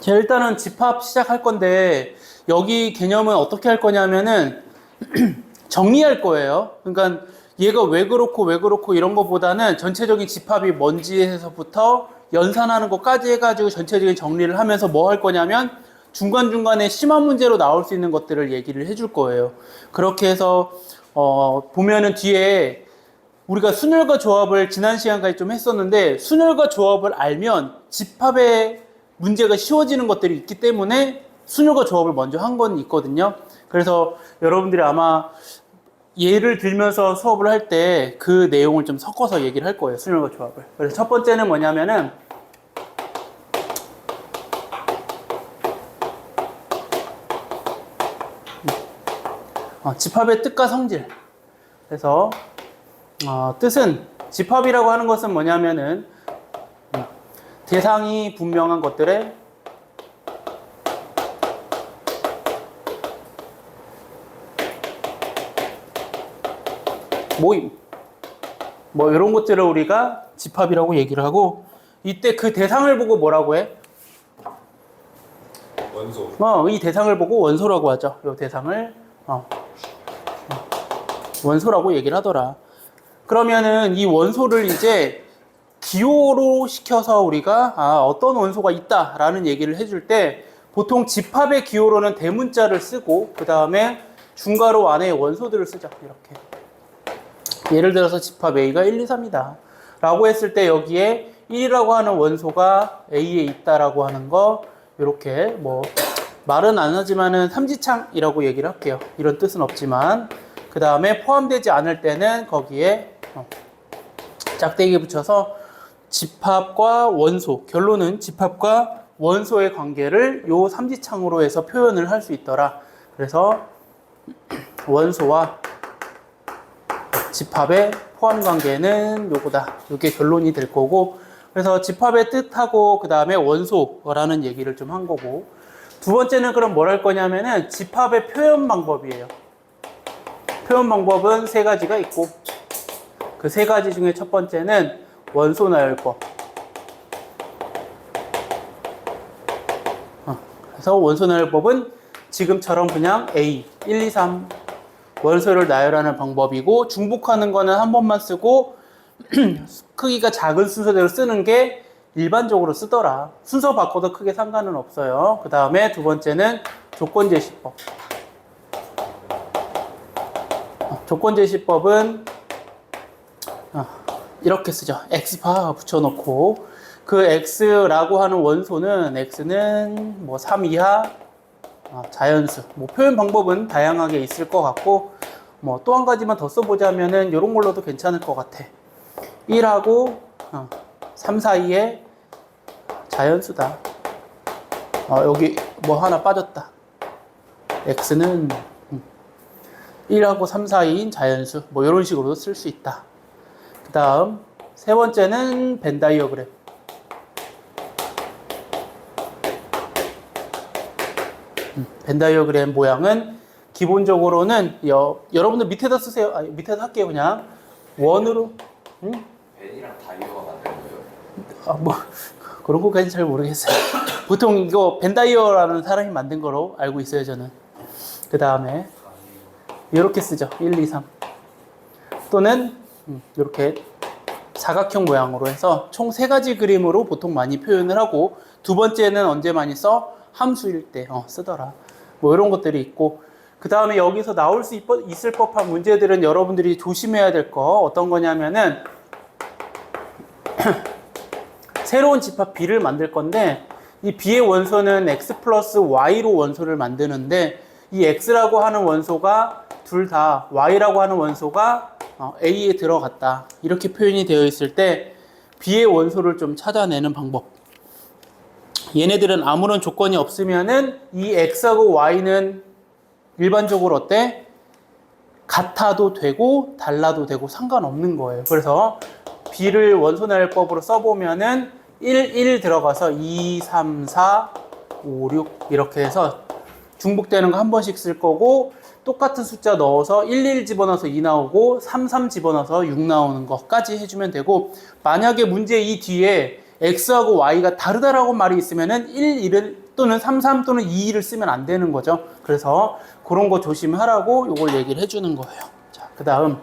자, 일단은 집합 시작할 건데 여기 개념은 어떻게 할 거냐면은 정리할 거예요. 그러니까 얘가 왜 그렇고 이런 거보다는 전체적인 집합이 뭔지에서부터 연산하는 것까지 해가지고 전체적인 정리를 하면서 뭐 할 거냐면 중간중간에 심화 문제로 나올 수 있는 것들을 얘기를 해줄 거예요. 그렇게 해서 보면은 뒤에 우리가 순열과 조합을 지난 시간까지 좀 했었는데 순열과 조합을 알면 집합의 문제가 쉬워지는 것들이 있기 때문에 순열과 조합을 먼저 한 건 있거든요. 그래서 여러분들이 아마 예를 들면서 수업을 할 때 그 내용을 좀 섞어서 얘기를 할 거예요. 순열과 조합을. 그래서 첫 번째는 뭐냐면은 집합의 뜻과 성질. 그래서 뜻은 집합이라고 하는 것은 뭐냐면은 대상이 분명한 것들의 모임, 뭐 이런 것들을 우리가 집합이라고 얘기를 하고, 이때 그 대상을 보고 뭐라고 해? 원소. 이 대상을 보고 원소라고 하죠. 이 대상을 원소라고 얘기를 하더라. 그러면은 이 원소를 이제 기호로 시켜서 우리가 어떤 원소가 있다라는 얘기를 해줄 때 보통 집합의 기호로는 대문자를 쓰고 그 다음에 중괄호 안에 원소들을 쓰죠. 이렇게. 예를 들어서 집합 A가 1, 2, 3이다 라고 했을 때 여기에 1이라고 하는 원소가 A에 있다라고 하는 거 이렇게 뭐 말은 안 하지만은 삼지창이라고 얘기를 할게요. 이런 뜻은 없지만 그 다음에 포함되지 않을 때는 거기에 짝대기 붙여서 집합과 원소, 결론은 집합과 원소의 관계를 요 삼지창으로 해서 표현을 할 수 있더라. 그래서 원소와 집합의 포함 관계는 요거다. 요게 결론이 될 거고, 그래서 집합의 뜻하고 그 다음에 원소라는 얘기를 좀 한 거고, 두 번째는 그럼 뭘 할 거냐면은 집합의 표현 방법이에요. 표현 방법은 세 가지가 있고, 그 세 가지 중에 첫 번째는 원소 나열법. 그래서 원소 나열법은 지금처럼 그냥 A, 1, 2, 3 원소를 나열하는 방법이고, 중복하는 거는 한 번만 쓰고 크기가 작은 순서대로 쓰는 게 일반적으로 쓰더라. 순서 바꿔도 크게 상관은 없어요. 그 다음에 두 번째는 조건제시법. 조건제시법은 이렇게 쓰죠. X파 붙여놓고 그 X라고 하는 원소는 X는 뭐 3 이하 자연수. 뭐 표현 방법은 다양하게 있을 것 같고, 뭐 또 한 가지만 더 써보자면은 이런 걸로도 괜찮을 것 같아. 1하고 3 사이에 자연수다. 여기 뭐 하나 빠졌다. X는 1하고 3 사이인 자연수. 뭐 이런 식으로도 쓸 수 있다. 그 다음 세 번째는 벤 다이어그램. 벤 다이어그램 모양은 기본적으로는 여러분들 밑에다 쓰세요. 밑에다 할게요. 그냥 원으로. 벤이랑 다이어가 만든 거예요? 뭐 그런 거까지 잘 모르겠어요. 보통 이거 벤 다이어라는 사람이 만든 거로 알고 있어요, 저는. 그 다음에 이렇게 쓰죠. 1, 2, 3 또는 이렇게 사각형 모양으로 해서 총 세 가지 그림으로 보통 많이 표현을 하고, 두 번째는 언제 많이 써? 함수일 때 쓰더라. 뭐 이런 것들이 있고, 그 다음에 여기서 나올 수 있을 법한 문제들은 여러분들이 조심해야 될 거 어떤 거냐면은 새로운 집합 B를 만들 건데, 이 B의 원소는 X 플러스 Y로 원소를 만드는데, 이 X라고 하는 원소가 둘 다 Y라고 하는 원소가 A에 들어갔다. 이렇게 표현이 되어 있을 때 B의 원소를 좀 찾아내는 방법. 얘네들은 아무런 조건이 없으면은 이 X하고 Y는 일반적으로 어때? 같아도 되고 달라도 되고 상관없는 거예요. 그래서 B를 원소 나열법으로 써보면은 1 들어가서 2, 3, 4, 5, 6 이렇게 해서 중복되는 거 한 번씩 쓸 거고, 똑같은 숫자 넣어서 1 집어넣어서 2 나오고 3 집어넣어서 6 나오는 것까지 해주면 되고, 만약에 문제 이 뒤에 X하고 Y가 다르다라고 말이 있으면은 1을 또는 33 또는 22를 쓰면 안 되는 거죠. 그래서 그런 거 조심하라고 요걸 얘기를 해주는 거예요. 자, 그 다음.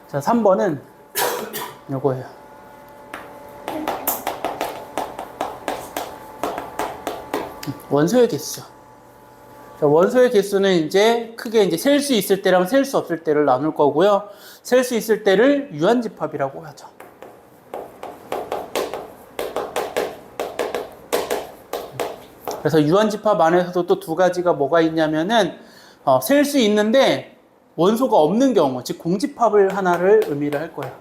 자, 3번은 요거예요. 원소의 개수. 자, 원소의 개수는 이제 크게 이제 셀 수 있을 때랑 셀 수 없을 때를 나눌 거고요. 셀 수 있을 때를 유한집합이라고 하죠. 그래서 유한집합 안에서도 또 두 가지가 뭐가 있냐면은 셀 수 있는데 원소가 없는 경우, 즉 공집합을 하나를 의미를 할 거예요.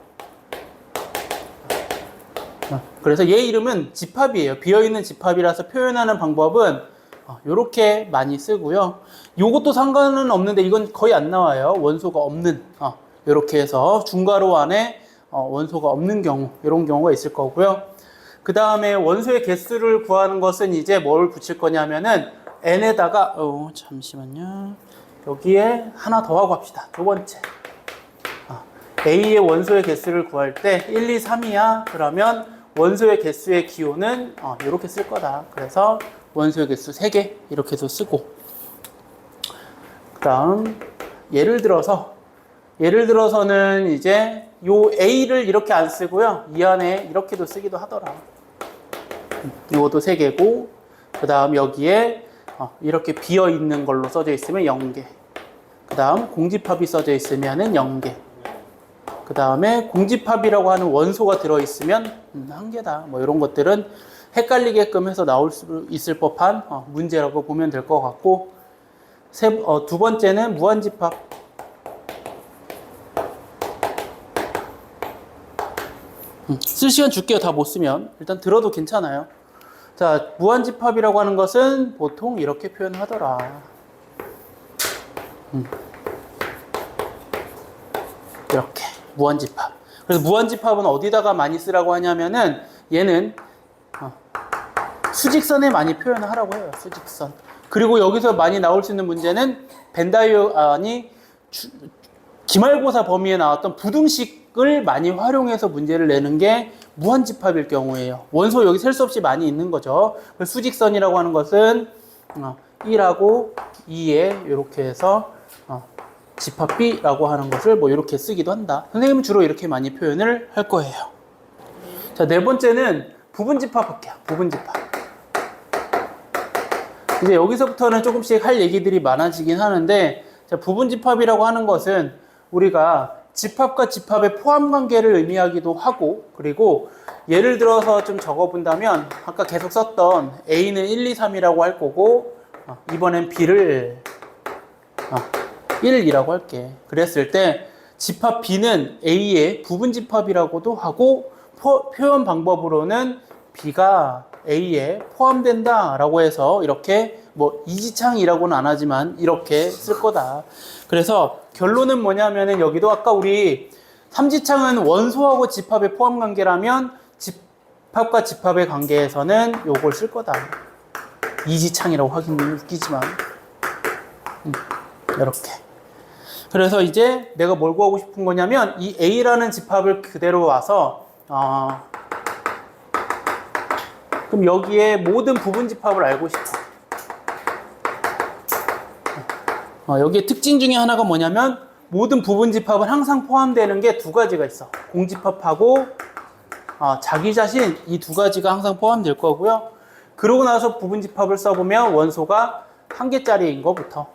그래서 얘 이름은 집합이에요. 비어있는 집합이라서 표현하는 방법은 이렇게 많이 쓰고요. 요것도 상관은 없는데 이건 거의 안 나와요. 원소가 없는 이렇게 해서 중괄호 안에 원소가 없는 경우, 이런 경우가 있을 거고요. 그 다음에 원소의 개수를 구하는 것은 이제 뭘 붙일 거냐면은 n에다가 잠시만요. 여기에 하나 더 하고 합시다. 두 번째. A의 원소의 개수를 구할 때 1, 2, 3이야. 그러면 원소의 개수의 기호는 이렇게 쓸 거다. 그래서 원소의 개수 3개 이렇게 해서 쓰고, 그 다음 예를 들어서는 이제 요 A를 이렇게 안 쓰고요. 이 안에 이렇게도 쓰기도 하더라. 이것도 3개고, 그 다음 여기에 이렇게 비어 있는 걸로 써져 있으면 0개. 그 다음 공집합이 써져 있으면은 0개. 그 다음에 공집합이라고 하는 원소가 들어있으면 1개다. 뭐 이런 것들은 헷갈리게끔 해서 나올 수 있을 법한 문제라고 보면 될 것 같고, 두 번째는 무한집합. 쓸 시간 줄게요. 다 못 쓰면. 일단 들어도 괜찮아요. 자, 무한집합이라고 하는 것은 보통 이렇게 표현하더라. 이렇게 무한집합. 그래서 무한집합은 어디다가 많이 쓰라고 하냐면은 얘는 수직선에 많이 표현하라고 해요. 수직선. 그리고 여기서 많이 나올 수 있는 문제는 벤 기말고사 범위에 나왔던 부등식을 많이 활용해서 문제를 내는 게 무한집합일 경우에요. 원소 여기 셀 수 없이 많이 있는 거죠. 수직선이라고 하는 것은 1하고 2에 이렇게 해서 집합 B라고 하는 것을 뭐 이렇게 쓰기도 한다. 선생님은 주로 이렇게 많이 표현을 할 거예요. 자, 네 번째는 부분집합 할게요. 부분집합. 이제 여기서부터는 조금씩 할 얘기들이 많아지긴 하는데, 자, 부분집합이라고 하는 것은 우리가 집합과 집합의 포함 관계를 의미하기도 하고, 그리고 예를 들어서 좀 적어본다면 아까 계속 썼던 A는 1, 2, 3이라고 할 거고, 이번엔 B를 1이라고 할게. 그랬을 때 집합 B는 A의 부분집합이라고도 하고, 표현 방법으로는 B가 A에 포함된다 라고 해서 이렇게 뭐 이지창이라고는 안 하지만 이렇게 쓸 거다. 그래서 결론은 뭐냐면은 여기도 아까 우리 삼지창은 원소하고 집합의 포함 관계라면 집합과 집합의 관계에서는 요걸 쓸 거다. 이지창이라고 하긴 웃기지만 이렇게. 그래서 이제 내가 뭘 구하고 싶은 거냐면 이 A라는 집합을 그대로 와서 그럼 여기에 모든 부분집합을 알고 싶어. 여기에 특징 중에 하나가 뭐냐면 모든 부분집합은 항상 포함되는 게 두 가지가 있어. 공집합하고 자기 자신, 이 두 가지가 항상 포함될 거고요. 그러고 나서 부분집합을 써보면 원소가 1개짜리인 거부터,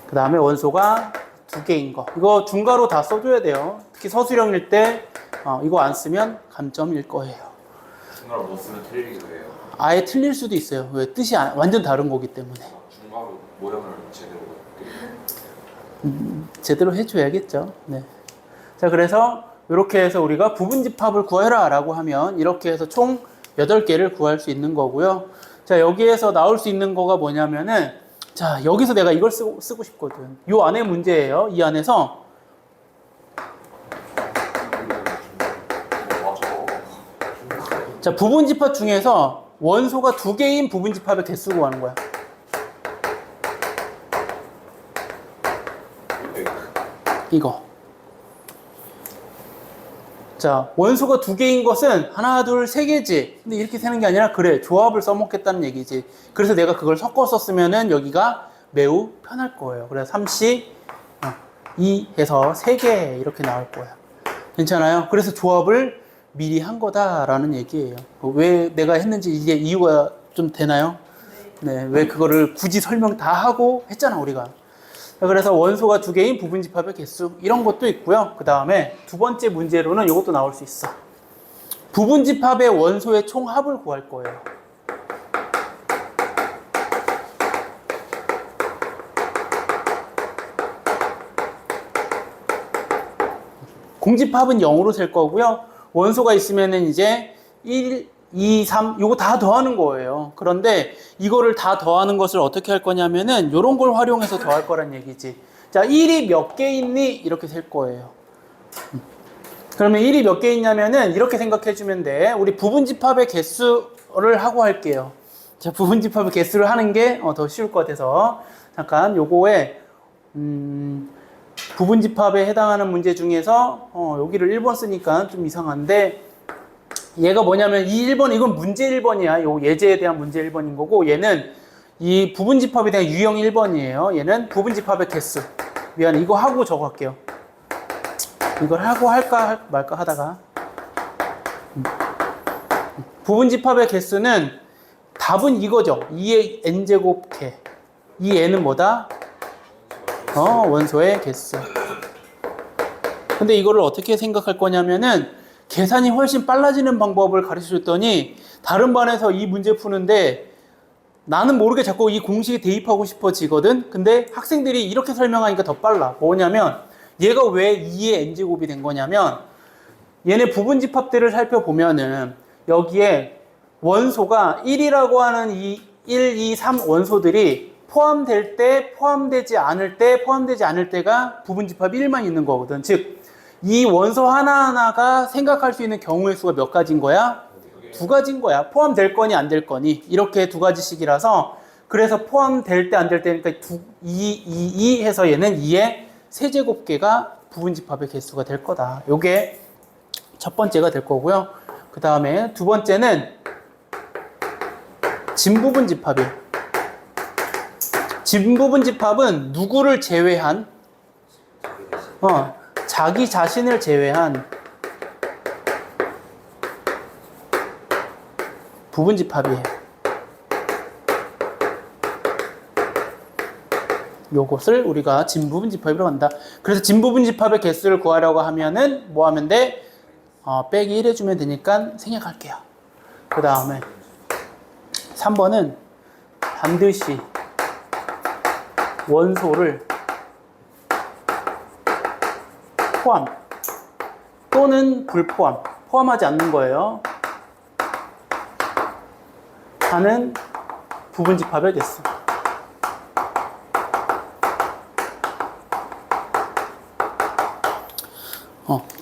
그 다음에 원소가 2개인 거, 이거 중괄호 다 써줘야 돼요. 특히 서술형일 때 이거 안 쓰면 감점일 거예요. 중괄호 못 쓰면 틀리기도 해요. 아예 틀릴 수도 있어요. 왜? 뜻이 완전 다른 거기 때문에. 중괄호 모형을 제대로 제대로 해줘야겠죠. 네. 자, 그래서 이렇게 해서 우리가 부분집합을 구해라 라고 하면 이렇게 해서 총 8개를 구할 수 있는 거고요. 자, 여기에서 나올 수 있는 거가 뭐냐면은, 자, 여기서 내가 이걸 쓰고 싶거든. 요 안에 문제예요. 이 안에서 자, 부분집합 중에서 원소가 2개인 부분집합의 개수 구하는 거야. 이거. 자, 원소가 두 개인 것은 하나, 둘, 세 개지. 근데 이렇게 세는 게 아니라 그래, 조합을 써먹겠다는 얘기지. 그래서 내가 그걸 섞어 썼으면은 여기가 매우 편할 거예요. 그래서 3C 2 해서 3개 이렇게 나올 거야. 괜찮아요? 그래서 조합을 미리 한 거다라는 얘기예요. 왜 내가 했는지 이게 이유가 좀 되나요? 네, 왜 그거를 굳이 설명 다 하고 했잖아, 우리가. 그래서 원소가 두 개인 부분집합의 개수 이런 것도 있고요. 그 다음에 두 번째 문제로는 이것도 나올 수 있어. 부분집합의 원소의 총합을 구할 거예요. 공집합은 0으로 셀 거고요. 원소가 있으면은 이제 1, 2, 3 요거 다 더하는 거예요. 그런데 이거를 다 더하는 것을 어떻게 할 거냐면은 요런 걸 활용해서 더할 거란 얘기지. 자, 1이 몇 개 있니? 이렇게 셀 거예요. 그러면 1이 몇 개 있냐면은 이렇게 생각해 주면 돼. 우리 부분집합의 개수를 하고 할게요. 자, 부분집합의 개수를 하는 게 더 쉬울 것 같아서 잠깐 요거에 부분집합에 해당하는 문제 중에서 여기를 1번 쓰니까 좀 이상한데 얘가 뭐냐면 이 1번 이건 문제 1번이야. 요 예제에 대한 문제 1번인 거고 얘는 이 부분집합에 대한 유형 1번이에요. 얘는 부분집합의 개수. 미안해, 이거 하고 저거 할게요. 이걸 하고 할까 말까 하다가 부분집합의 개수는 답은 이거죠. 2의 n제곱 k. 이 n은 뭐다? 원소의 개수. 근데 이거를 어떻게 생각할 거냐면은 계산이 훨씬 빨라지는 방법을 가르쳐 줬더니 다른 반에서 이 문제 푸는데 나는 모르게 자꾸 이 공식에 대입하고 싶어지거든. 근데 학생들이 이렇게 설명하니까 더 빨라. 뭐냐면 얘가 왜 2의 n제곱이 된 거냐면 얘네 부분집합들을 살펴보면은 여기에 원소가 1이라고 하는 이 1, 2, 3 원소들이 포함될 때, 포함되지 않을 때, 포함되지 않을 때가 부분집합 1만 있는 거거든. 즉, 이 원소 하나하나가 생각할 수 있는 경우의 수가 몇 가지인 거야? 두 가지인 거야. 포함될 거니 안 될 거니. 이렇게 두 가지씩이라서 그래서 포함될 때 안 될 때니까 2 해서 얘는 2의 세제곱계가 부분집합의 개수가 될 거다. 요게 첫 번째가 될 거고요. 그 다음에 두 번째는 진부분집합이에요. 진부분집합은 누구를 제외한 자기 자신을 제외한 부분집합이에요. 요것을 우리가 진부분집합이라고 한다. 그래서 진부분집합의 개수를 구하려고 하면은 뭐 하면 돼? 빼기 1 해주면 되니까 생략할게요. 그 다음에 3번은 반드시 원소를 포함 또는 불포함, 포함하지 않는 거예요. 하는 부분집합의 개수.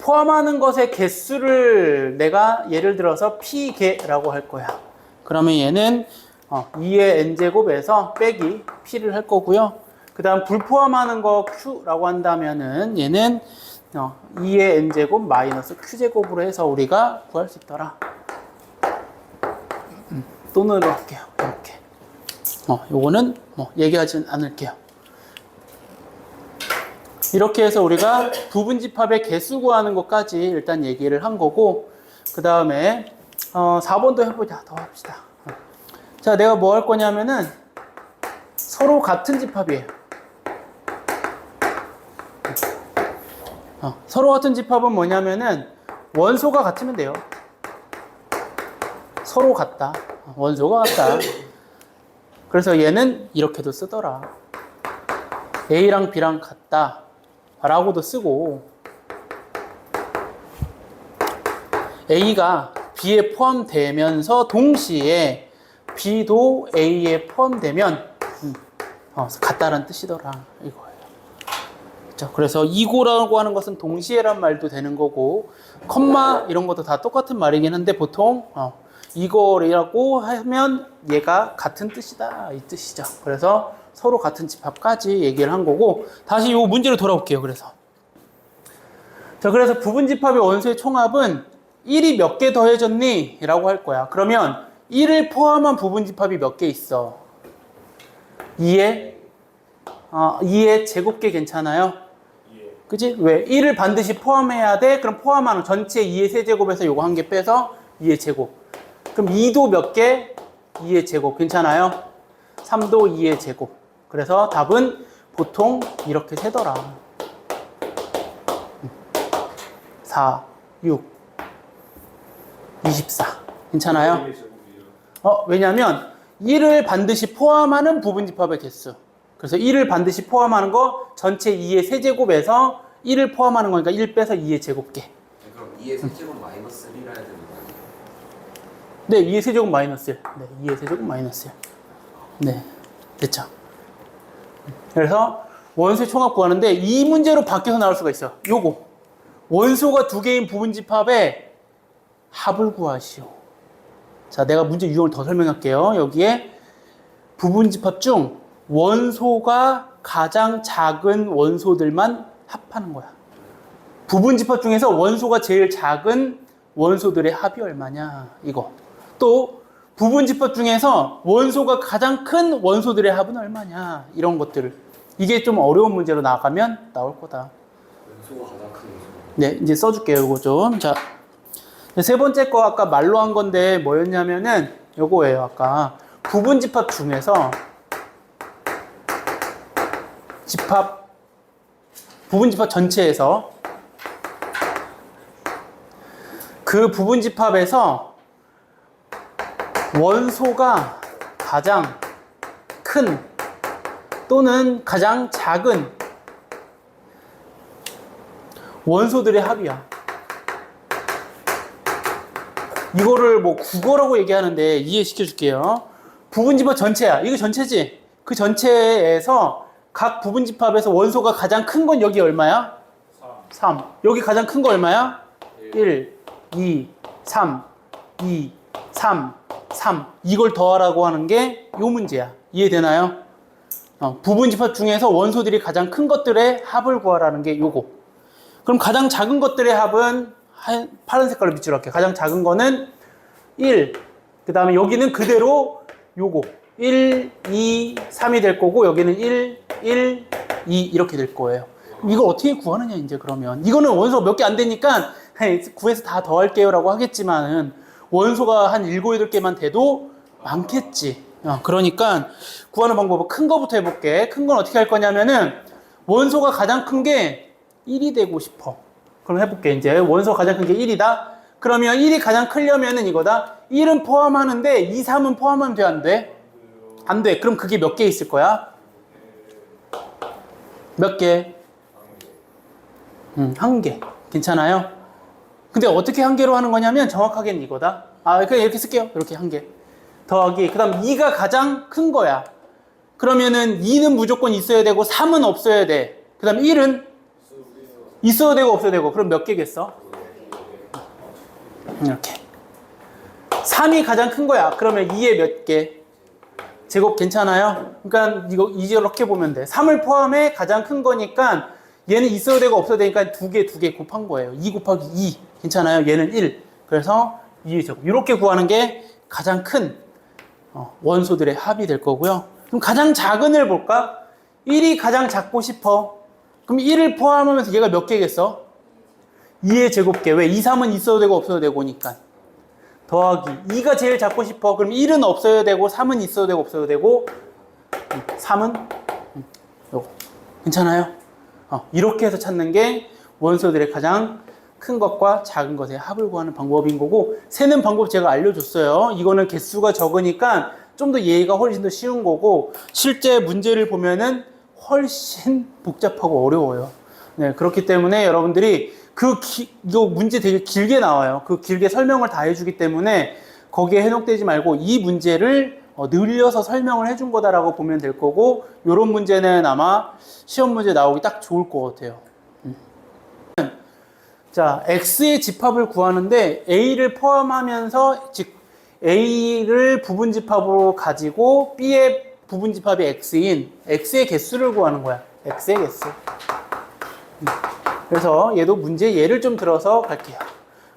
포함하는 것의 개수를 내가 예를 들어서 p개라고 할 거야. 그러면 얘는 2의 n제곱에서 빼기 p를 할 거고요. 그 다음 불포함하는 거 q라고 한다면은 얘는 2의 n제곱 마이너스 q제곱으로 해서 우리가 구할 수 있더라. 또는 할게요. 이렇게. 요거는 얘기하진 않을게요. 이렇게 해서 우리가 부분집합의 개수 구하는 것까지 일단 얘기를 한 거고, 그 다음에 4번도 해보자. 더 합시다. 자, 내가 뭐 할 거냐면은 서로 같은 집합이에요. 서로 같은 집합은 뭐냐면은 원소가 같으면 돼요. 서로 같다. 원소가 같다. 그래서 얘는 이렇게도 쓰더라. A랑 B랑 같다 라고도 쓰고, A가 B에 포함되면서 동시에 B도 A에 포함되면 같다라는 뜻이더라 이거예요. 그렇죠? 그래서 이고라고 하는 것은 동시에란 말도 되는 거고, 컴마 이런 것도 다 똑같은 말이긴 한데 보통 이거라고 하면 얘가 같은 뜻이다 이 뜻이죠. 그래서 서로 같은 집합까지 얘기를 한 거고, 다시 이 문제로 돌아올게요. 그래서 자, 그래서 부분집합의 원소의 총합은 1이 몇 개 더해졌니? 라고 할 거야. 그러면 1을 포함한 부분집합이 몇 개 있어? 2의 2의 제곱계 괜찮아요? 그지? 왜? 1을 반드시 포함해야 돼? 그럼 포함하는 전체 2의 세제곱에서 요거 한 개 빼서 2의 제곱. 그럼 2도 몇 개? 2의 제곱. 괜찮아요? 3도 2의 제곱. 그래서 답은 보통 이렇게 세더라. 4, 6, 24. 괜찮아요? 왜냐면 1을 반드시 포함하는 부분집합의 개수. 그래서 1을 반드시 포함하는 거 전체 2의 세제곱에서 1을 포함하는 거니까 1 빼서 2의 제곱계. 그럼 2의 세제곱 마이너스 1이라 해야 되는 거예요? 네, 2의 세제곱 마이너스 1. 네, 2의 세제곱 마이너스 1. 네, 됐죠. 그래서 원소의 총합 구하는데 이 문제로 바뀌어서 나올 수가 있어요. 요거. 원소가 두 개인 부분집합의 합을 구하시오. 자, 내가 문제 유형을 더 설명할게요. 여기에 부분집합 중 원소가 가장 작은 원소들만 합하는 거야. 부분집합 중에서 원소가 제일 작은 원소들의 합이 얼마냐, 이거. 또 부분집합 중에서 원소가 가장 큰 원소들의 합은 얼마냐, 이런 것들을. 이게 좀 어려운 문제로 나가면 나올 거다. 원소가 가장 큰 원소. 네, 이제 써줄게요, 이거 좀. 자, 세 번째 거 아까 말로 한 건데 뭐였냐면은 요거예요. 아까 부분집합 중에서 부분집합 전체에서 그 부분집합에서 원소가 가장 큰 또는 가장 작은 원소들의 합이야. 이거를 뭐 국어라고 얘기하는데 이해시켜 줄게요. 부분집합 전체야. 이거 전체지? 그 전체에서 각 부분집합에서 원소가 가장 큰 건 여기 얼마야? 3. 여기 가장 큰 거 얼마야? 1, 2, 3, 2, 3, 3. 이걸 더하라고 하는 게 요 문제야. 이해되나요? 부분집합 중에서 원소들이 가장 큰 것들의 합을 구하라는 게 요거. 그럼 가장 작은 것들의 합은 파란 색깔로 밑줄 할게요. 가장 작은 거는 1. 그 다음에 여기는 그대로 요거. 1, 2, 3이 될 거고, 여기는 1, 1, 2 이렇게 될 거예요. 이걸 어떻게 구하느냐, 이제 그러면. 이거는 원소 몇 개 안 되니까 구해서 다 더할게요 라고 하겠지만은 원소가 한 7, 8개만 돼도 많겠지. 그러니까 구하는 방법은 큰 거부터 해볼게. 큰 건 어떻게 할 거냐면은 원소가 가장 큰 게 1이 되고 싶어. 그럼 해볼게. 이제 원소 가장 큰 게 1이다. 그러면 1이 가장 크려면은 이거다. 1은 포함하는데 2, 3은 포함하면 돼, 안 돼? 안 돼. 그럼 그게 몇 개 있을 거야? 몇 개? 한 개. 괜찮아요? 근데 어떻게 한 개로 하는 거냐면 정확하게는 이거다. 그냥 이렇게 쓸게요. 이렇게 한 개. 더하기. 그 다음 2가 가장 큰 거야. 그러면은 2는 무조건 있어야 되고 3은 없어야 돼. 그 다음 1은 있어야 되고 없어야 되고. 그럼 몇 개겠어? 이렇게. 3이 가장 큰 거야. 그러면 2에 몇 개? 제곱 괜찮아요? 그러니까 이렇게 보면 돼. 3을 포함해 가장 큰 거니까 얘는 있어야 되고 없어야 되니까 두 개 곱한 거예요. 2 곱하기 2. 괜찮아요? 얘는 1. 그래서 2의 제곱. 이렇게 구하는 게 가장 큰 원소들의 합이 될 거고요. 그럼 가장 작은 을 볼까? 1이 가장 작고 싶어. 그럼 1을 포함하면서 얘가 몇 개겠어? 2의 제곱계. 왜? 2, 3은 있어도 되고 없어도 되고니까. 더하기. 2가 제일 작고 싶어. 그럼 1은 없어야 되고 3은 있어도 되고 없어도 되고 3은 요거. 괜찮아요? 이렇게 해서 찾는 게 원소들의 가장 큰 것과 작은 것의 합을 구하는 방법인 거고, 세는 방법 제가 알려줬어요. 이거는 개수가 적으니까 좀 더 이해가 훨씬 더 쉬운 거고, 실제 문제를 보면은 훨씬 복잡하고 어려워요. 네, 그렇기 때문에 여러분들이 이거 문제 되게 길게 나와요. 그 길게 설명을 다 해주기 때문에 거기에 해독되지 말고 이 문제를 늘려서 설명을 해준 거다라고 보면 될 거고, 이런 문제는 아마 시험 문제 나오기 딱 좋을 것 같아요. 자, X의 집합을 구하는데 A를 포함하면서, 즉 A를 부분집합으로 가지고 B의 부분집합이 X인 X의 개수를 구하는 거야. X의 개수. 그래서 얘도 문제 예를 좀 들어서 갈게요.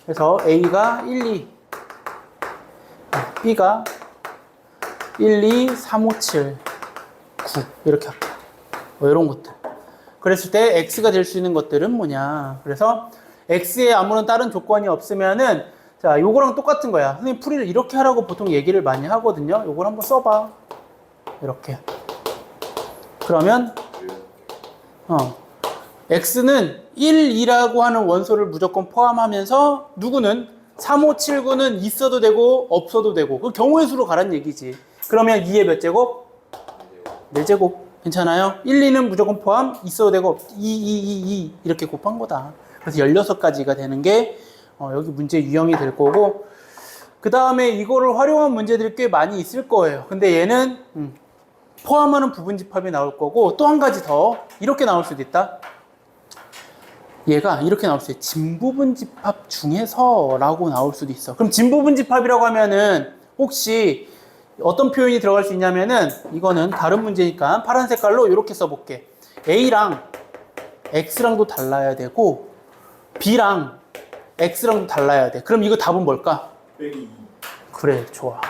그래서 A가 1, 2, B가 1, 2, 3, 5, 7, 9 이렇게 할게요. 뭐 이런 것들. 그랬을 때 X가 될 수 있는 것들은 뭐냐. 그래서 X에 아무런 다른 조건이 없으면은 자, 요거랑 똑같은 거야. 선생님 풀이를 이렇게 하라고 보통 얘기를 많이 하거든요. 요걸 한번 써봐. 이렇게. 그러면 X는 1, 2라고 하는 원소를 무조건 포함하면서 누구는 3, 5, 7, 9는 있어도 되고 없어도 되고 그 경우의 수로 가란 얘기지. 그러면 2의 몇 제곱? 4제곱. 괜찮아요? 1, 2는 무조건 포함, 있어도 되고 2 이렇게 곱한 거다. 그래서 16가지가 되는 게 여기 문제 유형이 될 거고 그 다음에 이거를 활용한 문제들이 꽤 많이 있을 거예요. 근데 얘는 포함하는 부분집합이 나올 거고 또 한 가지 더 이렇게 나올 수도 있다. 얘가 이렇게 나올 수 있어요. 진부분집합 중에서 라고 나올 수도 있어. 그럼 진부분집합이라고 하면은 혹시 어떤 표현이 들어갈 수 있냐면은 이거는 다른 문제니까 파란 색깔로 이렇게 써볼게. A랑 X랑도 달라야 되고 B랑 X랑도 달라야 돼. 그럼 이거 답은 뭘까? 빼기 2. 그래, 좋아.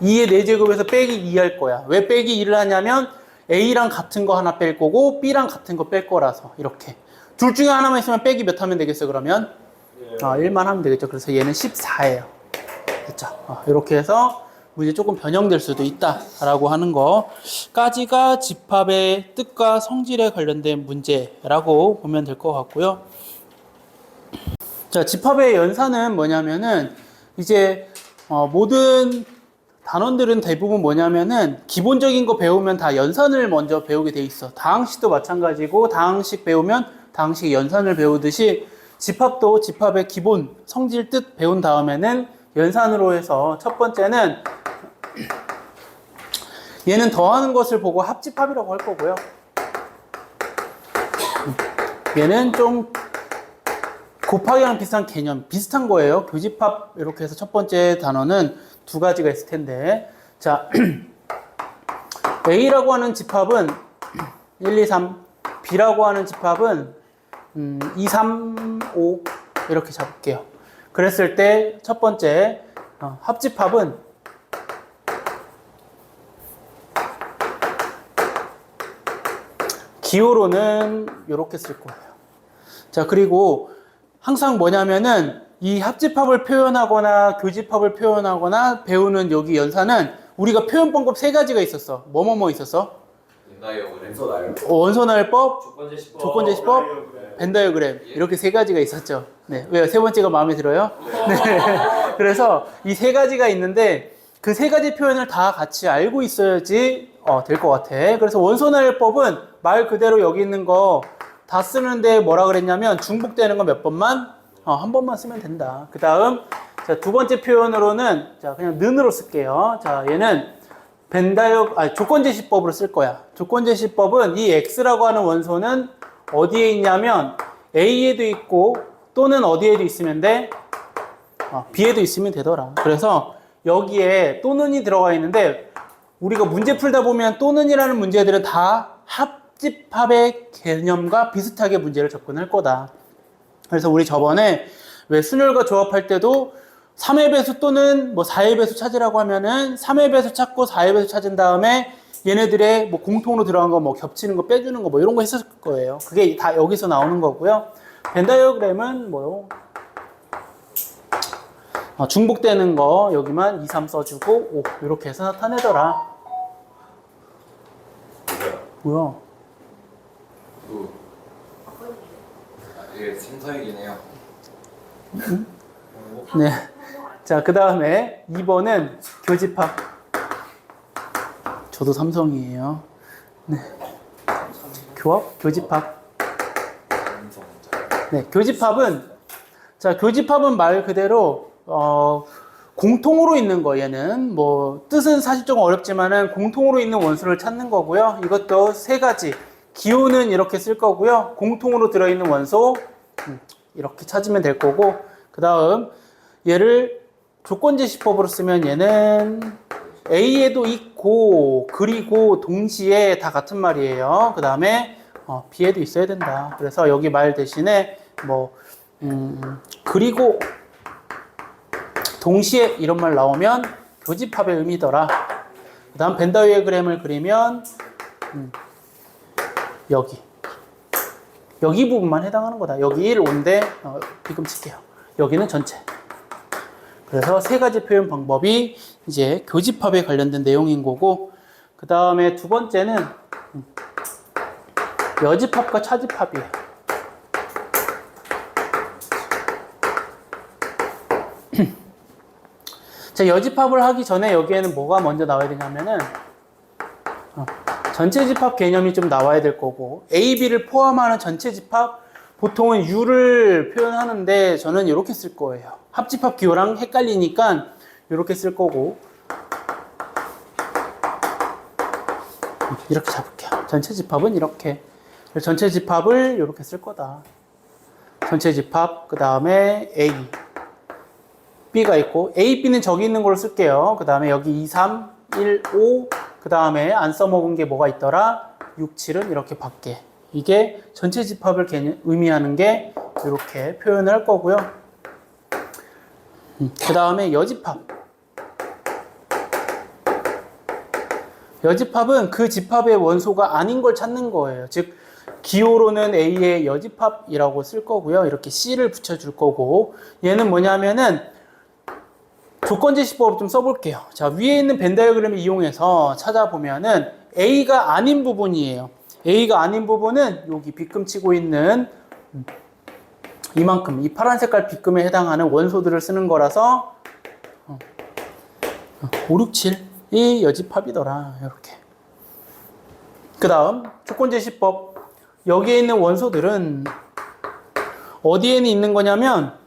2의 4제곱에서 빼기 2 할 거야. 왜 빼기 2를 하냐면 A랑 같은 거 하나 뺄 거고 B랑 같은 거 뺄 거라서 이렇게. 둘 중에 하나만 있으면 빼기 몇 하면 되겠어 그러면? 1만 하면 되겠죠. 그래서 얘는 14예요. 됐죠? 이렇게 해서 문제 조금 변형될 수도 있다라고 하는 거까지가 집합의 뜻과 성질에 관련된 문제라고 보면 될 것 같고요. 자, 집합의 연산은 뭐냐면은 이제 모든 단원들은 대부분 뭐냐면은 기본적인 거 배우면 다 연산을 먼저 배우게 돼 있어. 다항식도 마찬가지고 다항식 배우면 다항식 연산을 배우듯이 집합도 집합의 기본 성질 뜻 배운 다음에는 연산으로 해서 첫 번째는 얘는 더하는 것을 보고 합집합이라고 할 거고요. 얘는 좀 곱하기랑 비슷한 개념, 비슷한 거예요. 교집합 이렇게 해서 첫 번째 단어는 두 가지가 있을 텐데 자 A라고 하는 집합은 1, 2, 3 B라고 하는 집합은 2, 3, 5 이렇게 잡을게요. 그랬을 때 첫 번째 합집합은 기호로는 이렇게 쓸 거예요. 자, 그리고 항상 뭐냐면은 이 합집합을 표현하거나 교집합을 표현하거나 배우는 여기 연산은 우리가 표현 방법 세 가지가 있었어. 뭐뭐뭐 있었어? 원소나열법, 조건제시법, 벤다이어그램 이렇게 세 가지가 있었죠. 네, 왜요? 세 번째가 마음에 들어요? 네. 그래서 이 세 가지가 있는데 그 세 가지 표현을 다 같이 알고 있어야지 될 것 같아. 그래서 원소나열법은 말 그대로 여기 있는 거 다 쓰는데 뭐라 그랬냐면 중복되는 거 몇 번만 한 번만 쓰면 된다. 그 다음 두 번째 표현으로는 자 그냥 는으로 쓸게요. 자 얘는 조건제시법으로 쓸 거야. 조건제시법은 이 X라고 하는 원소는 어디에 있냐면 A에도 있고 또는 어디에도 있으면 돼? B에도 있으면 되더라. 그래서 여기에 또는이 들어가 있는데 우리가 문제 풀다 보면 또는이라는 문제들은 다 합집합의 개념과 비슷하게 문제를 접근할 거다. 그래서 우리 저번에 왜 순열과 조합할 때도 3의 배수 또는 뭐 4의 배수 찾으라고 하면은 3의 배수 찾고 4의 배수 찾은 다음에 얘네들의 뭐 공통으로 들어간 거 뭐 겹치는 거 빼주는 거 뭐 이런 거 했을 거예요. 그게 다 여기서 나오는 거고요. 벤다이어그램은 뭐요? 중복되는 거 여기만 2, 3 써주고 5 이렇게 해서 나타내더라. 뭐야? 이게 삼성이네요. 네. 자, 그 다음에 2번은 교집합. 저도 삼성이에요. 네. 교집합. 네, 교집합은 말 그대로 공통으로 있는 거. 얘는 뭐 뜻은 사실 좀 어렵지만은 공통으로 있는 원소를 찾는 거고요. 이것도 세 가지. 기호는 이렇게 쓸 거고요. 공통으로 들어있는 원소 이렇게 찾으면 될 거고, 그 다음 얘를 조건제시법으로 쓰면 얘는 A에도 있고 그리고 동시에 다 같은 말이에요. 그 다음에 B에도 있어야 된다. 그래서 여기 말 대신에 뭐 그리고 동시에 이런 말 나오면 교집합의 의미더라. 그 다음 벤 다이어그램을 그리면 여기 부분만 해당하는 거다. 여기 1, 5인데 비금 칠게요. 여기는 전체. 그래서 세 가지 표현 방법이 이제 교집합에 관련된 내용인 거고, 그 다음에 두 번째는 여집합과 차집합이에요. 자, 여집합을 하기 전에 여기에는 뭐가 먼저 나와야 되냐면은 전체 집합 개념이 좀 나와야 될 거고, A, B를 포함하는 전체 집합, 보통은 U를 표현하는데 저는 이렇게 쓸 거예요. 합집합 기호랑 헷갈리니까 이렇게 쓸 거고, 이렇게 잡을게요. 전체 집합은 이렇게. 전체 집합을 이렇게 쓸 거다. 전체 집합, 그 다음에 A, B가 있고, A, B는 저기 있는 걸로 쓸게요. 그 다음에 여기 2, 3, 1, 5, 그 다음에 안 써먹은 게 뭐가 있더라? 6, 7은 이렇게 밖에. 이게 전체 집합을 의미하는 게 이렇게 표현을 할 거고요. 그 다음에 여집합. 여집합은 그 집합의 원소가 아닌 걸 찾는 거예요. 즉, 기호로는 A의 여집합이라고 쓸 거고요. 이렇게 C를 붙여줄 거고, 얘는 뭐냐면은 조건제시법으로 좀 써볼게요. 자, 위에 있는 벤 다이어그램을 이용해서 찾아보면은 A가 아닌 부분이에요. A가 아닌 부분은 여기 빗금 치고 있는 이만큼, 이 파란 색깔 빗금에 해당하는 원소들을 쓰는 거라서 5, 6, 7이 여집합이더라. 이렇게. 그 다음 조건제시법. 여기에 있는 원소들은 어디에는 있는 거냐면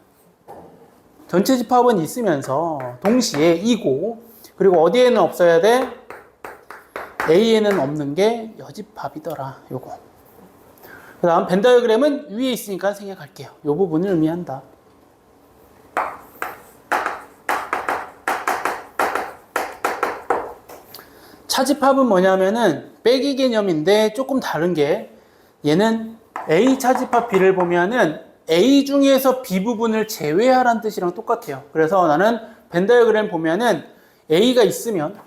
전체 집합은 있으면서 동시에 이고, 그리고 어디에는 없어야 돼? A에는 없는 게 여집합이더라. 요거. 그 다음 벤 다이어그램은 위에 있으니까 생략할게요. 요 부분을 의미한다. 차집합은 뭐냐면은 빼기 개념인데 조금 다른 게, 얘는 A 차집합 B를 보면은 A 중에서 B 부분을 제외하라는 뜻이랑 똑같아요. 그래서 나는 벤 다이어그램 보면은 A가 있으면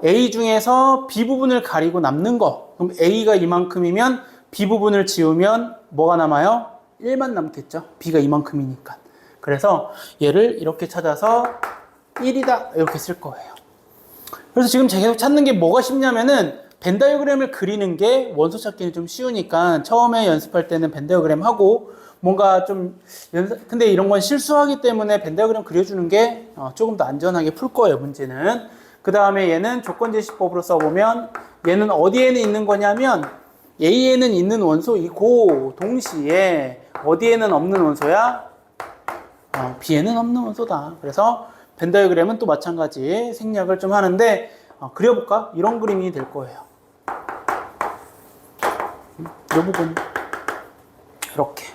A 중에서 B 부분을 가리고 남는 거, 그럼 A가 이만큼이면 B 부분을 지우면 뭐가 남아요? 1만 남겠죠. B가 이만큼이니까. 그래서 얘를 이렇게 찾아서 1이다 이렇게 쓸 거예요. 그래서 지금 제가 계속 찾는 게 뭐가 쉽냐면은 벤 다이어그램을 그리는 게 원소 찾기는 좀 쉬우니까 처음에 연습할 때는 벤 다이어그램 하고, 뭔가 좀 근데 이런 건 실수하기 때문에 벤 다이어그램 그려주는 게 조금 더 안전하게 풀 거예요, 문제는. 그 다음에 얘는 조건제시법으로 써보면 얘는 어디에는 있는 거냐면 A에는 있는 원소이고 동시에 어디에는 없는 원소야? B에는 없는 원소다. 그래서 벤 다이어그램은 또 마찬가지 생략을 좀 하는데, 그려볼까? 이런 그림이 될 거예요. 이 부분 이렇게.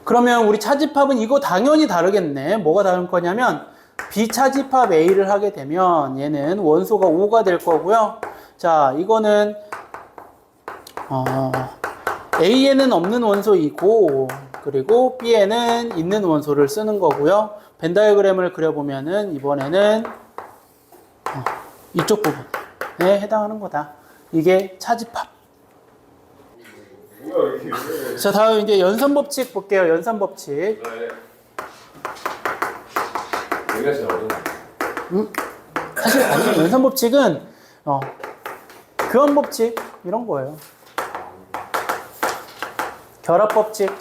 그러면 우리 차집합은 이거 당연히 다르겠네. 뭐가 다른 거냐면 비차집합 A를 하게 되면 얘는 원소가 5가 될 거고요. 자, 이거는 A에는 없는 원소이고, 그리고 B에는 있는 원소를 쓰는 거고요. 벤 다이어그램을 그려보면은 이번에는 이쪽 부분에 해당하는 거다. 이게 차집합. 자, 다음 이제 연산법칙 볼게요. 연산법칙. 네. 여기가 제일 어려운 사실 아니, 연산법칙은 교환법칙 이런 거예요. 결합법칙.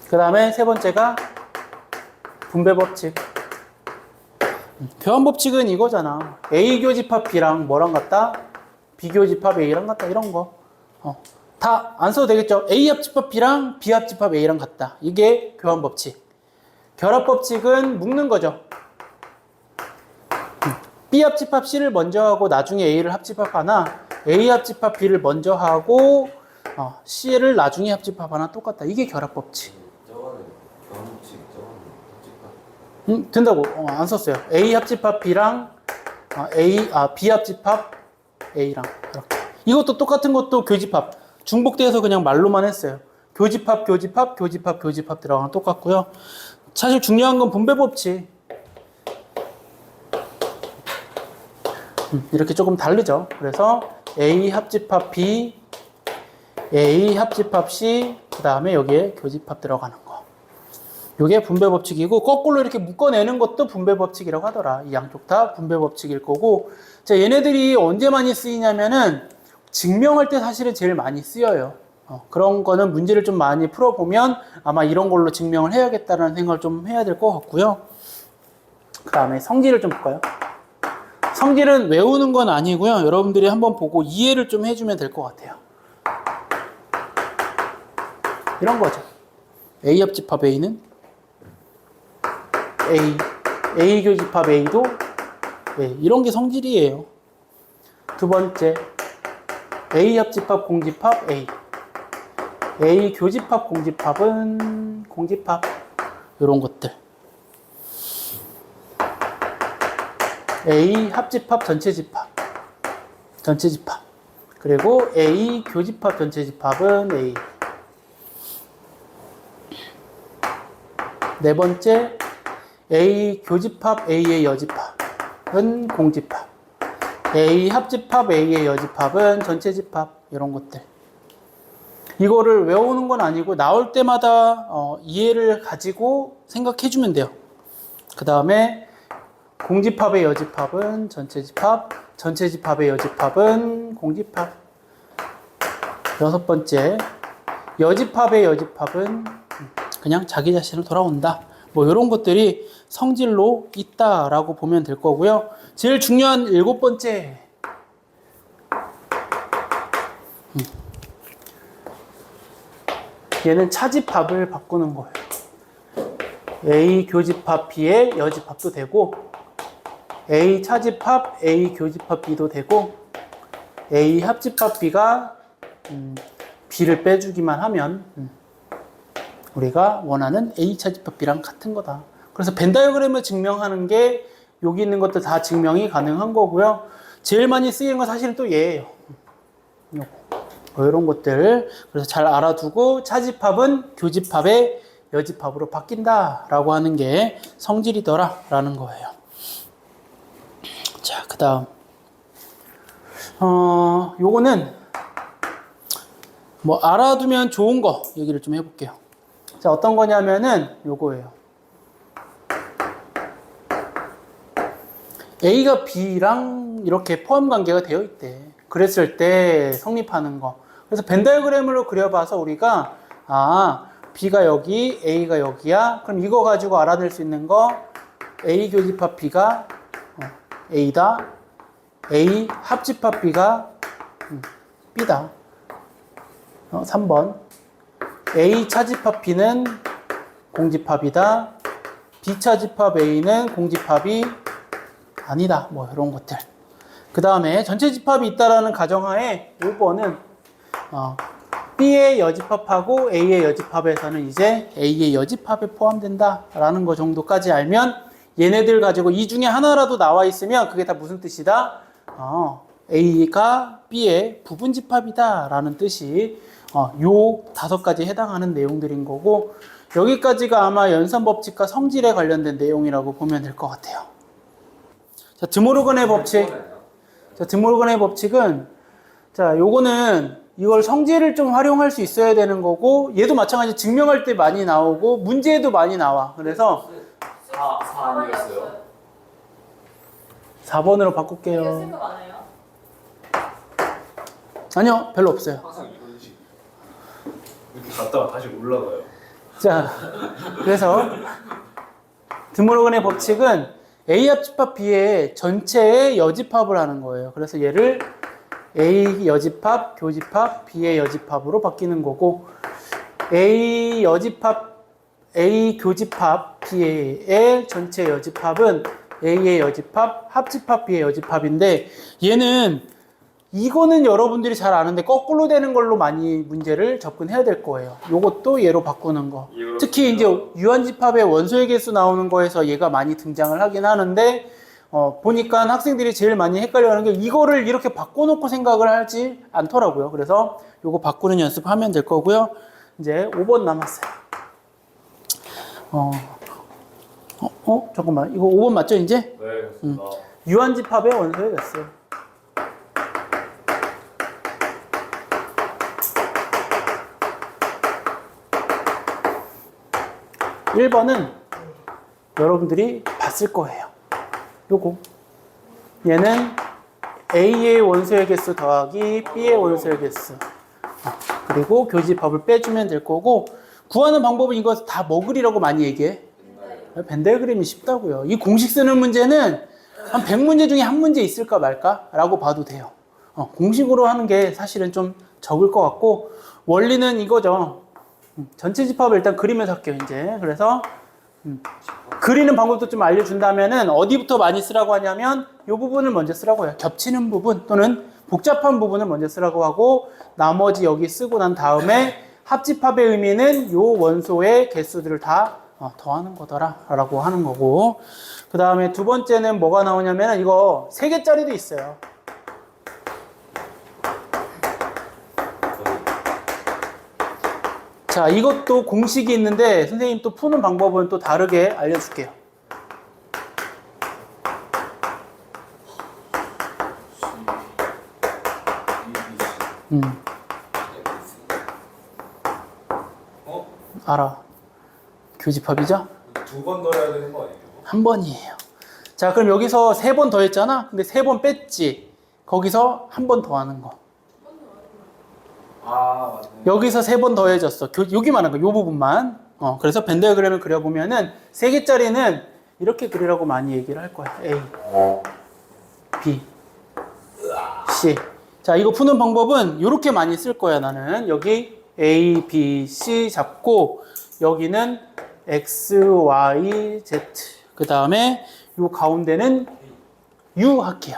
그 다음에 세 번째가 분배법칙. 교환법칙은 이거잖아. A 교집합 B랑 뭐랑 같다? B 교집합 A랑 같다. 이런 거. 다 안 써도 되겠죠? A 합집합 B랑 B 합집합 A랑 같다. 이게 교환법칙. 결합법칙은 묶는 거죠. B 합집합 C를 먼저 하고 나중에 A를 합집합하나, A 합집합 B를 먼저 하고 C를 나중에 합집합하나 똑같다. 이게 결합법칙. 저거는 경험칙, 저거는 합집합. 된다고. 안 썼어요. A 합집합 B랑 B 합집합 A랑 이렇게. 이것도 똑같은 것도 교집합. 중복돼서 그냥 말로만 했어요. 교집합, 교집합, 교집합, 교집합 들어가는 똑같고요. 사실 중요한 건 분배 법칙. 이렇게 조금 다르죠. 그래서 A 합집합 B, A 합집합 C, 그 다음에 여기에 교집합 들어가는 거. 이게 분배 법칙이고, 거꾸로 이렇게 묶어내는 것도 분배 법칙이라고 하더라. 이 양쪽 다 분배 법칙일 거고. 자, 얘네들이 언제 많이 쓰이냐면은 증명할 때 사실은 제일 많이 쓰여요. 그런 거는 문제를 좀 많이 풀어보면 아마 이런 걸로 증명을 해야겠다는 생각을 좀 해야 될 것 같고요. 그 다음에 성질을 좀 볼까요? 성질은 외우는 건 아니고요. 여러분들이 한번 보고 이해를 좀 해주면 될 것 같아요. 이런 거죠. A 합집합 A는 A 교집합 A도 이런 게 성질이에요. 두 번째, A 합집합 공집합 A 교집합 공집합은 공집합. 이런 것들. A 합집합 전체 집합. 그리고 A 교집합 전체 집합은 A. 네 번째, A 교집합 A의 여집합은 공집합. A 합집합 A의 여집합은 전체 집합. 이런 것들. 이거를 외우는 건 아니고 나올 때마다 이해를 가지고 생각해 주면 돼요. 그 다음에 공집합의 여집합은 전체 집합, 전체 집합의 여집합은 공집합. 여섯 번째, 여집합의 여집합은 그냥 자기 자신을 돌아온다. 뭐 이런 것들이 성질로 있다라고 보면 될 거고요. 제일 중요한 일곱 번째, 얘는 차집합을 바꾸는 거예요. A 교집합 B의 여집합도 되고, A 차집합 A 교집합 B도 되고, A 합집합 B가 B를 빼주기만 하면 우리가 원하는 A 차집합 B랑 같은 거다. 그래서 벤 다이어그램을 증명하는 게 여기 있는 것도 다 증명이 가능한 거고요. 제일 많이 쓰이는 건 사실은 또 얘예요. 이런 것들. 그래서 잘 알아두고, 차집합은 교집합의 여집합으로 바뀐다라고 하는 게 성질이더라라는 거예요. 자, 그 다음. 요거는 뭐 알아두면 좋은 거 얘기를 좀 해볼게요. 자, 어떤 거냐면은 요거예요. A가 B랑 이렇게 포함 관계가 되어 있대. 그랬을 때 성립하는 거. 그래서 벤 다이어그램으로 그려봐서 우리가 B가 여기, A가 여기야. 그럼 이거 가지고 알아낼 수 있는 거, A 교집합 B가 A다. A 합집합 B가 B다. 3번. A 차집합 B는 공집합이다. B 차집합 A는 공집합이 아니다. 뭐 이런 것들. 그 다음에 전체 집합이 있다라는 가정하에 5번은 B의 여집합하고 A의 여집합에서는 이제 A의 여집합에 포함된다라는 거 정도까지 알면, 얘네들 가지고 이 중에 하나라도 나와 있으면 그게 다 무슨 뜻이다? A가 B의 부분 집합이다라는 뜻이 요 5가지 해당하는 내용들인 거고, 여기까지가 아마 연산법칙과 성질에 관련된 내용이라고 보면 될 것 같아요. 자, 드모르건의 법칙. 자, 드모르건의 법칙은, 자, 요거는 이걸 성질을 좀 활용할 수 있어야 되는 거고, 얘도 마찬가지 증명할 때 많이 나오고 문제에도 많이 나와. 그래서 4 아니었어요? 4번으로 바꿀게요. 이거 생각 안 해요? 아니요, 별로 없어요. 항상 이런 식 이렇게 갔다가 다시 올라가요. 자, 그래서 드모르건의 법칙은 A 합집합 B의 전체의 여집합을 하는 거예요. 그래서 얘를 A 여집합, 교집합, B의 여집합으로 바뀌는 거고, A 여집합, A 교집합 B의 전체 여집합은 A의 여집합, 합집합 B의 여집합인데, 얘는 이거는 여러분들이 잘 아는데 거꾸로 되는 걸로 많이 문제를 접근해야 될 거예요. 요것도 얘로 바꾸는 거. 특히 이제 유한집합의 원소의 개수 나오는 거에서 얘가 많이 등장을 하긴 하는데, 보니까 학생들이 제일 많이 헷갈려하는 게 이거를 이렇게 바꿔놓고 생각을 하지 않더라고요. 그래서 요거 바꾸는 연습하면 될 거고요. 이제 5번 남았어요. 잠깐만. 이거 5번 맞죠, 이제? 네, 그렇습니다. 유한집합의 원소의 개수. 1번은 여러분들이 봤을 거예요. 요거. 얘는 A의 원소의 개수 더하기 B의 원소의 개수. 그리고 교집합을 빼주면 될 거고, 구하는 방법은 이거 다 머글이라고 많이 얘기해. 벤다이어그램이 쉽다고요. 이 공식 쓰는 문제는 한 100문제 중에 한 문제 있을까 말까? 라고 봐도 돼요. 공식으로 하는 게 사실은 좀 적을 것 같고, 원리는 이거죠. 전체 집합을 일단 그리면서 할게요, 이제. 그래서, 그리는 방법도 좀 알려준다면은 어디부터 많이 쓰라고 하냐면, 이 부분을 먼저 쓰라고 해요. 겹치는 부분 또는 복잡한 부분을 먼저 쓰라고 하고, 나머지 여기 쓰고 난 다음에 합집합의 의미는 요 원소의 개수들을 다 더하는 거더라 라고 하는 거고, 그 다음에 두 번째는 뭐가 나오냐면 이거 3개짜리도 있어요. 자, 이것도 공식이 있는데 선생님 또 푸는 방법은 또 다르게 알려줄게요. 알아. 교집합이죠? 2번 넣어야 되는 거 아니에요? 한 번이에요. 자, 그럼 여기서 3번 더했잖아? 근데 3번 뺐지? 거기서 한 번 더하는 거. 아, 맞네. 여기서 3번 더해졌어. 여기만 한 거, 요 부분만. 그래서 벤다이어그램을 그려보면은 3개짜리는 이렇게 그리라고 많이 얘기를 할 거야. A, B, C. 자, 이거 푸는 방법은 이렇게 많이 쓸 거야, 나는. 여기 A, B, C 잡고, 여기는 X, Y, Z. 그 다음에 요 가운데는 U 할게요.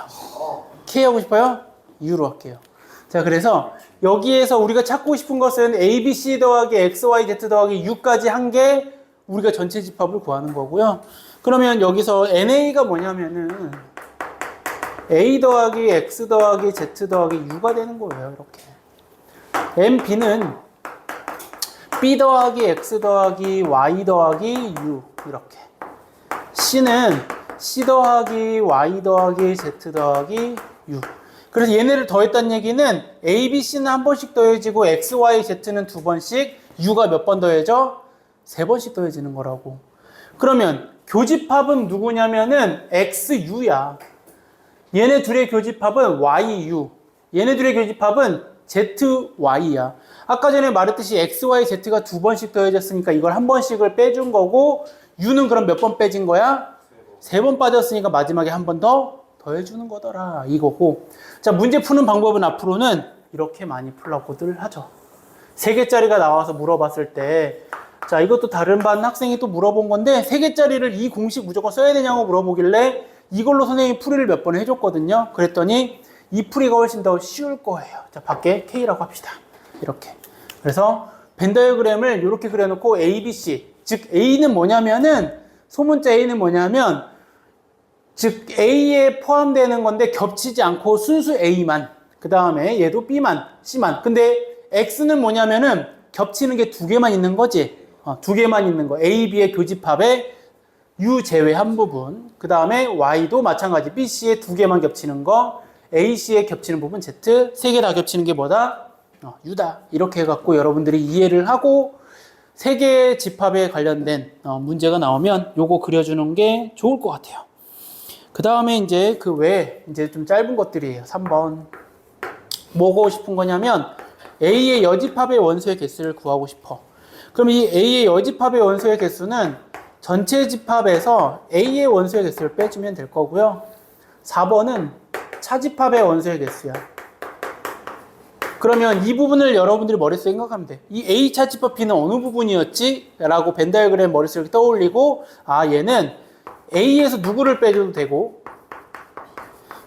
K 하고 싶어요? U로 할게요. 자, 그래서 여기에서 우리가 찾고 싶은 것은 A, B, C 더하기 X, Y, Z 더하기 U까지 한 게 우리가 전체 집합을 구하는 거고요. 그러면 여기서 NA가 뭐냐면은 A 더하기 X 더하기 Z 더하기 U가 되는 거예요. 이렇게. MB는 B 더하기 X 더하기 Y 더하기 U. 이렇게. C는 C 더하기 Y 더하기 Z 더하기 U. 그래서 얘네를 더했다는 얘기는 A, B, C는 한 번씩 더해지고 X, Y, Z는 2번씩, U가 몇 번 더해져? 3번씩 더해지는 거라고. 그러면 교집합은 누구냐면은 X, U야. 얘네 둘의 교집합은 Y, U. 얘네 둘의 교집합은 Z, Y야. 아까 전에 말했듯이 X, Y, Z가 2번씩 더해졌으니까 이걸 한 번씩을 빼준 거고, U는 그럼 몇 번 빼진 거야? 3번 빠졌으니까 마지막에 한 번 더 더해주는 거더라 이거고. 자, 문제 푸는 방법은 앞으로는 이렇게 많이 풀라고들 하죠. 3개짜리가 나와서 물어봤을 때, 자, 이것도 다른 반 학생이 또 물어본 건데 3개짜리를 이 공식 무조건 써야 되냐고 물어보길래 이걸로 선생님이 풀이를 몇 번 해줬거든요. 그랬더니 이 풀이가 훨씬 더 쉬울 거예요. 자, 밖에 K라고 합시다. 이렇게. 그래서 벤다이어그램을 이렇게 그려놓고 A, B, C, 즉 A는 뭐냐면은, 소문자 A는 뭐냐면, 즉 A에 포함되는 건데 겹치지 않고 순수 A만, 그 다음에 얘도 B만, C만. 근데 X는 뭐냐면은 겹치는 게 2개만 있는 거지. 2개만 있는 거. A, B의 교집합에 U 제외한 부분. 그 다음에 Y도 마찬가지. B, C에 2개만 겹치는 거. A, C에 겹치는 부분 Z. 3개 다 겹치는 게 뭐다? U다. 이렇게 해갖고 여러분들이 이해를 하고 3개의 집합에 관련된 문제가 나오면 요거 그려주는 게 좋을 것 같아요. 그 다음에 이제 그 외에 이제 좀 짧은 것들이에요. 3번. 뭐고 싶은 거냐면 A의 여집합의 원소의 개수를 구하고 싶어. 그럼 이 A의 여집합의 원소의 개수는 전체 집합에서 A의 원소의 개수를 빼주면 될 거고요. 4번은 차집합의 원소의 개수야. 그러면 이 부분을 여러분들이 머릿속에 생각하면 돼. 이 A 차집합 B는 어느 부분이었지? 라고 벤다이어그램 머릿속에 떠올리고, 아, 얘는 A에서 누구를 빼줘도 되고,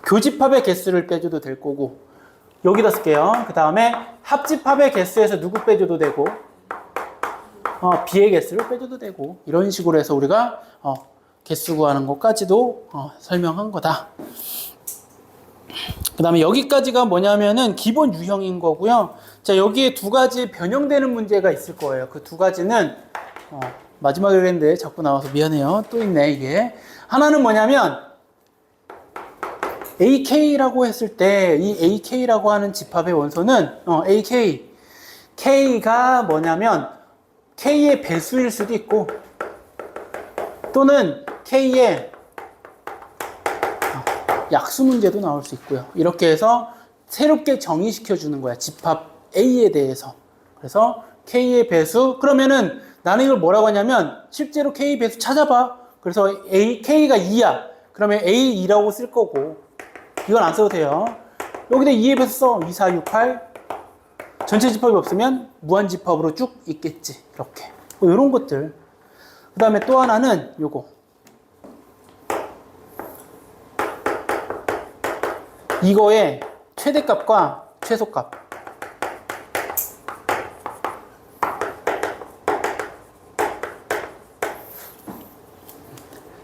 교집합의 개수를 빼줘도 될 거고, 여기다 쓸게요. 그 다음에 합집합의 개수에서 누구 빼줘도 되고, B의 개수를 빼줘도 되고, 이런 식으로 해서 우리가 개수 구하는 것까지도 설명한 거다. 그 다음에 여기까지가 뭐냐면은 기본 유형인 거고요. 자, 여기에 두 가지 변형되는 문제가 있을 거예요. 그 두 가지는 마지막에 했는데 자꾸 나와서 미안해요. 또 있네 이게. 하나는 뭐냐면 AK라고 했을 때 이 AK라고 하는 집합의 원소는 AK K가 뭐냐면 K의 배수일 수도 있고 또는 K의 약수 문제도 나올 수 있고요. 이렇게 해서 새롭게 정의시켜 주는 거야. 집합 A에 대해서. 그래서 K의 배수 그러면은 나는 이걸 뭐라고 하냐면 실제로 K 배수 찾아봐. 그래서 K가 2야. 그러면 A2라고 쓸 거고 이건 안 써도 돼요. 여기다 2의 배수 써. 2, 4, 6, 8 전체 집합이 없으면 무한 집합으로 쭉 있겠지. 이렇게 뭐 이런 것들. 그 다음에 또 하나는 요거 이거의 최대값과 최소값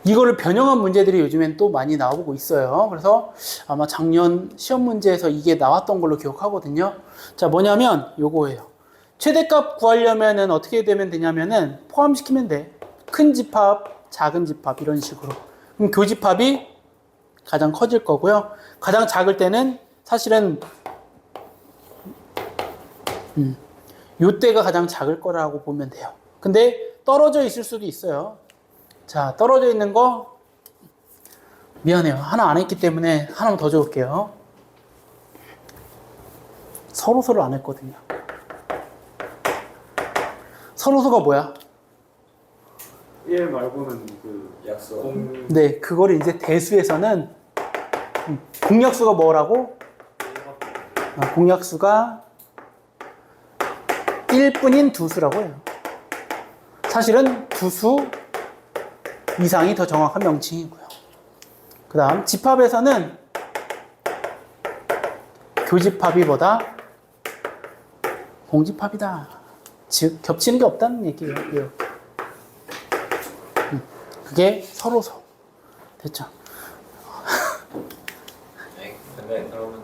이거를 변형한 문제들이 요즘엔 또 많이 나오고 있어요. 그래서 아마 작년 시험 문제에서 이게 나왔던 걸로 기억하거든요. 자, 뭐냐면 요거예요. 최대값 구하려면은 어떻게 되면 되냐면은 포함시키면 돼. 큰 집합, 작은 집합 이런 식으로. 그럼 교집합이 가장 커질 거고요. 가장 작을 때는 사실은 요때가 가장 작을 거라고 보면 돼요. 근데 떨어져 있을 수도 있어요. 자, 떨어져 있는 거 미안해요. 하나 안 했기 때문에 하나만 더 적을게요. 서로서를 안 했거든요. 서로서가 뭐야? 1 말고는 그 약수. 네, 그거를 이제 대수에서는 공약수가 뭐라고? 공약수가 1뿐인 두수라고 해요. 사실은 두수 이상이 더 정확한 명칭이고요. 그 다음 집합에서는 교집합이 뭐다? 공집합이다. 즉 겹치는 게 없다는 얘기예요. 이렇게. 그게 서로서 됐죠? 네, 근데 그러면